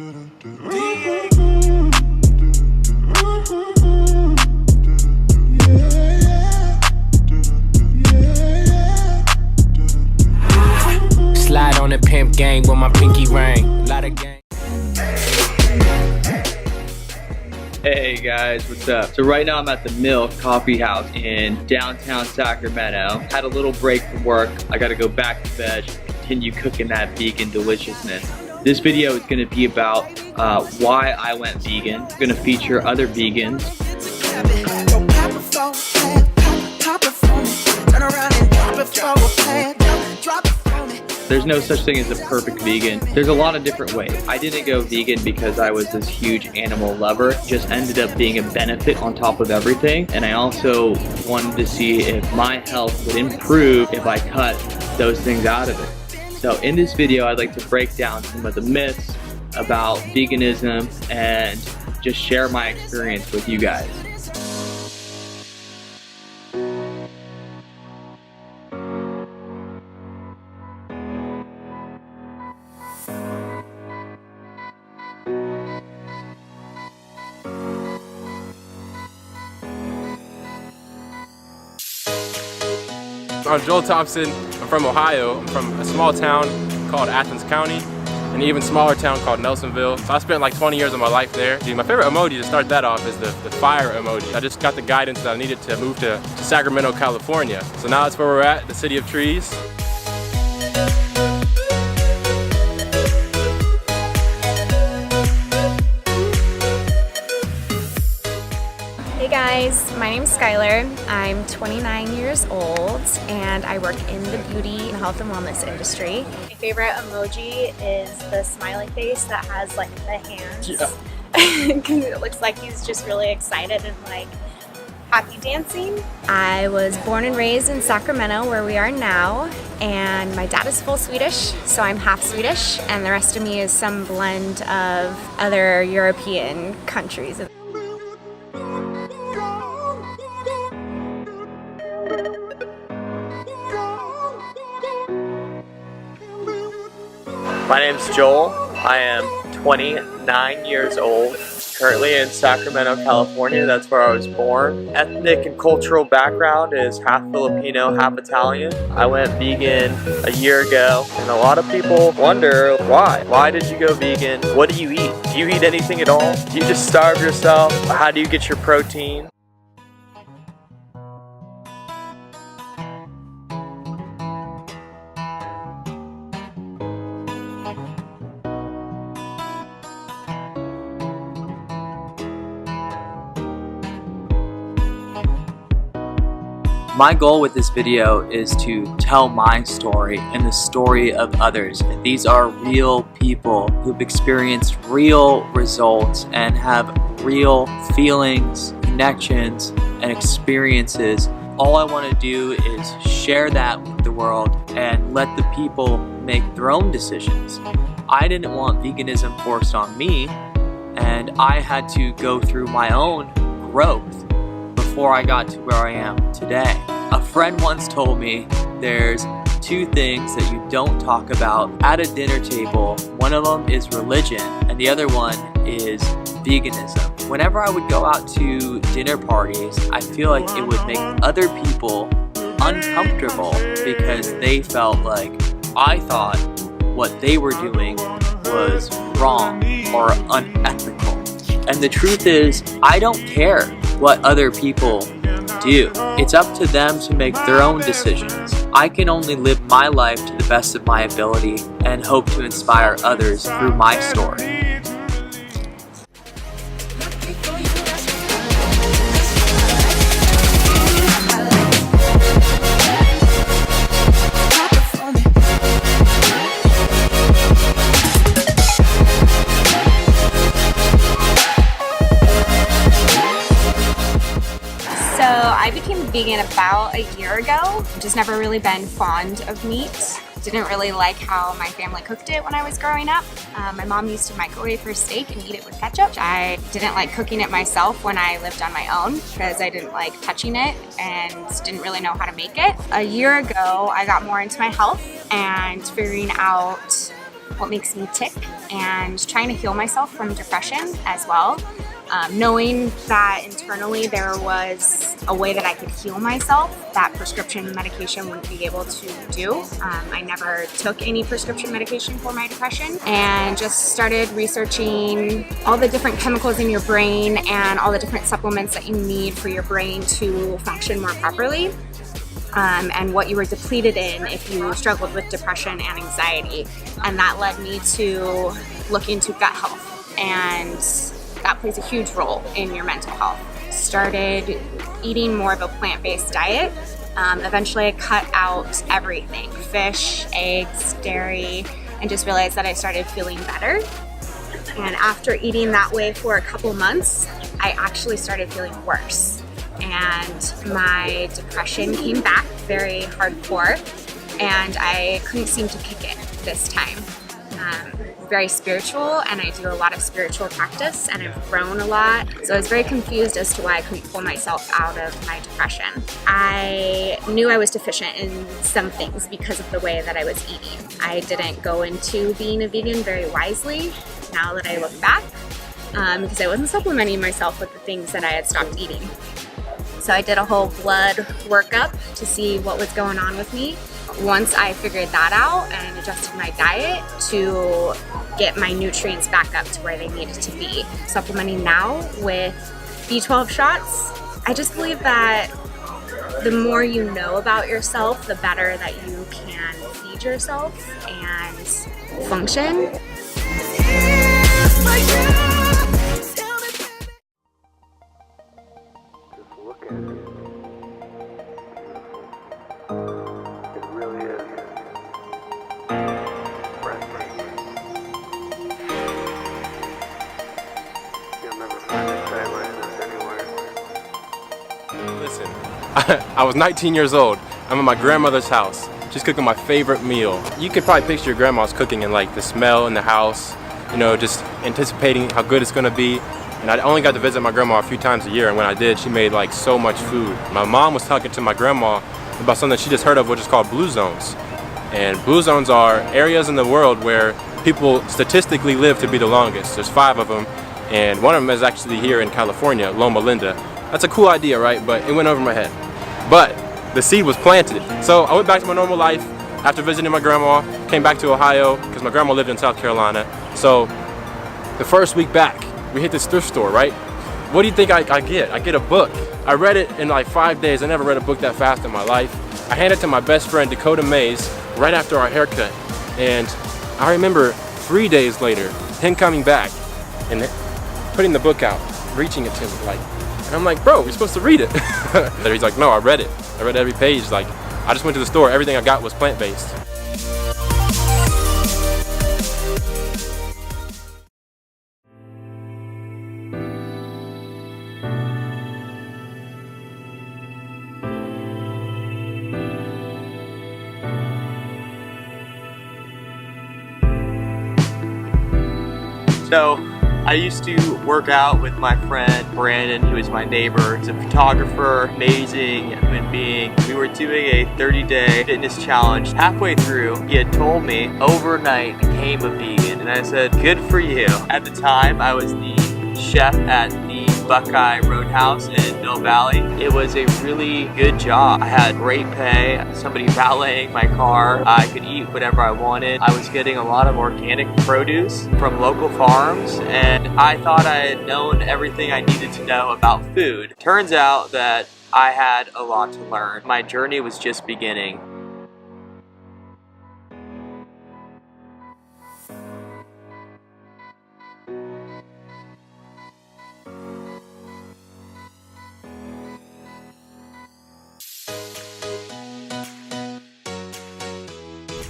Slide on the pimp gang with my pinky ring. Lot of gang. Hey guys, what's up? So right now I'm at the Milk Coffee House in downtown Sacramento. Had a little break from work. I gotta go back to bed, continue cooking that vegan deliciousness. This video is gonna be about why I went vegan. It's gonna feature other vegans. There's no such thing as a perfect vegan. There's a lot of different ways. I didn't go vegan because I was this huge animal lover. It just ended up being a benefit on top of everything. And I also wanted to see if my health would improve if I cut those things out of it. So in this video, I'd like to break down some of the myths about veganism and just share my experience with you guys. I'm Joel Thompson. I'm from Ohio. I'm from a small town called Athens County, and an even smaller town called Nelsonville. So I spent like 20 years of my life there. My favorite emoji to start that off is the fire emoji. I just got the guidance that I needed to move to Sacramento, California. So now that's where we're at, the city of trees. Hey guys, my name's Skylar. I'm 29 years old and I work in the beauty and health and wellness industry. My favorite emoji is the smiley face that has like the hands. Because it looks like he's just really excited and like happy dancing. I was born and raised in Sacramento where we are now, and my dad is full Swedish, so I'm half Swedish, and the rest of me is some blend of other European countries. My name's Joel. I am 29 years old, currently in Sacramento, California. That's where I was born. Ethnic and cultural background is half Filipino, half Italian. I went vegan a year ago, and a lot of people wonder why. Why did you go vegan? What do you eat? Do you eat anything at all? Do you just starve yourself? How do you get your protein? My goal with this video is to tell my story and the story of others. These are real people who've experienced real results and have real feelings, connections, and experiences. All I want to do is share that with the world and let the people make their own decisions. I didn't want veganism forced on me, and I had to go through my own growth before I got to where I am today. A friend once told me there's two things that you don't talk about at a dinner table. One of them is religion and the other one is veganism. Whenever I would go out to dinner parties, I feel like it would make other people uncomfortable because they felt like I thought what they were doing was wrong or unethical. And the truth is, I don't care what other people do. It's up to them to make their own decisions. I can only live my life to the best of my ability and hope to inspire others through my story. I became vegan about a year ago. Just never really been fond of meat. Didn't really like how my family cooked it when I was growing up. My mom used to microwave her steak and eat it with ketchup. I didn't like cooking it myself when I lived on my own because I didn't like touching it and didn't really know how to make it. A year ago, I got more into my health and figuring out what makes me tick, and trying to heal myself from depression as well. Knowing that internally there was a way that I could heal myself that prescription medication wouldn't be able to do. I never took any prescription medication for my depression, and just started researching all the different chemicals in your brain and all the different supplements that you need for your brain to function more properly. And what you were depleted in if you struggled with depression and anxiety. And that led me to look into gut health, and that plays a huge role in your mental health. Started eating more of a plant-based diet. Eventually I cut out everything, fish, eggs, dairy, and just realized that I started feeling better. And after eating that way for a couple months, I actually started feeling worse. And my depression came back very hardcore, and I couldn't seem to kick it this time. Very spiritual, and I do a lot of spiritual practice, and I've grown a lot. So I was very confused as to why I couldn't pull myself out of my depression. I knew I was deficient in some things because of the way that I was eating. I didn't go into being a vegan very wisely now that I look back, because I wasn't supplementing myself with the things that I had stopped eating. So I did a whole blood workup to see what was going on with me. Once I figured that out and adjusted my diet to get my nutrients back up to where they needed to be. Supplementing now with B12 shots, I just believe that the more you know about yourself, the better that you can feed yourself and function. Listen, I was 19 years old. I'm at my grandmother's house. She's cooking my favorite meal. You could probably picture your grandma's cooking and like the smell in the house, you know, just anticipating how good it's gonna be. And I only got to visit my grandma a few times a year, and when I did, she made like so much food. My mom was talking to my grandma about something she just heard of, which is called blue zones. And blue zones are areas in the world where people statistically live to be the longest. There's 5 of them, and one of them is actually here in California, Loma Linda. That's a cool idea, right? But it went over my head. But the seed was planted. So I went back to my normal life after visiting my grandma, came back to Ohio because my grandma lived in South Carolina. So the first week back, we hit this thrift store, right? What do you think I get? I get a book. I read it in like 5 days. I never read a book that fast in my life. I handed it to my best friend, Dakota Mays, right after our haircut. And I remember 3 days later, him coming back and putting the book out, reaching it to me, like, and I'm like, bro, you're supposed to read it. And he's like, no, I read it. I read every page. Like, I just went to the store. Everything I got was plant-based. So I used to work out with my friend Brandon, who is my neighbor. He's a photographer, amazing human being. We were doing a 30-day fitness challenge. Halfway through, he had told me overnight became a vegan, and I said, good for you. At the time, I was the chef at the Buckeye Roadhouse in Mill Valley. It was a really good job. I had great pay, somebody valeting my car. I could eat whatever I wanted. I was getting a lot of organic produce from local farms, and I thought I had known everything I needed to know about food. Turns out that I had a lot to learn. My journey was just beginning.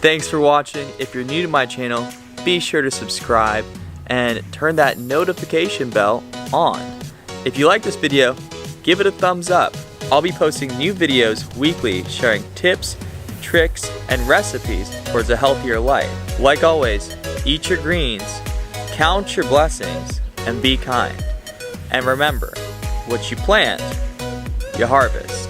Thanks for watching. If you're new to my channel, be sure to subscribe and turn that notification bell on. If you like this video, give it a thumbs up. I'll be posting new videos weekly sharing tips, tricks, and recipes towards a healthier life. Like always, eat your greens, count your blessings, and be kind. And remember, what you plant, you harvest.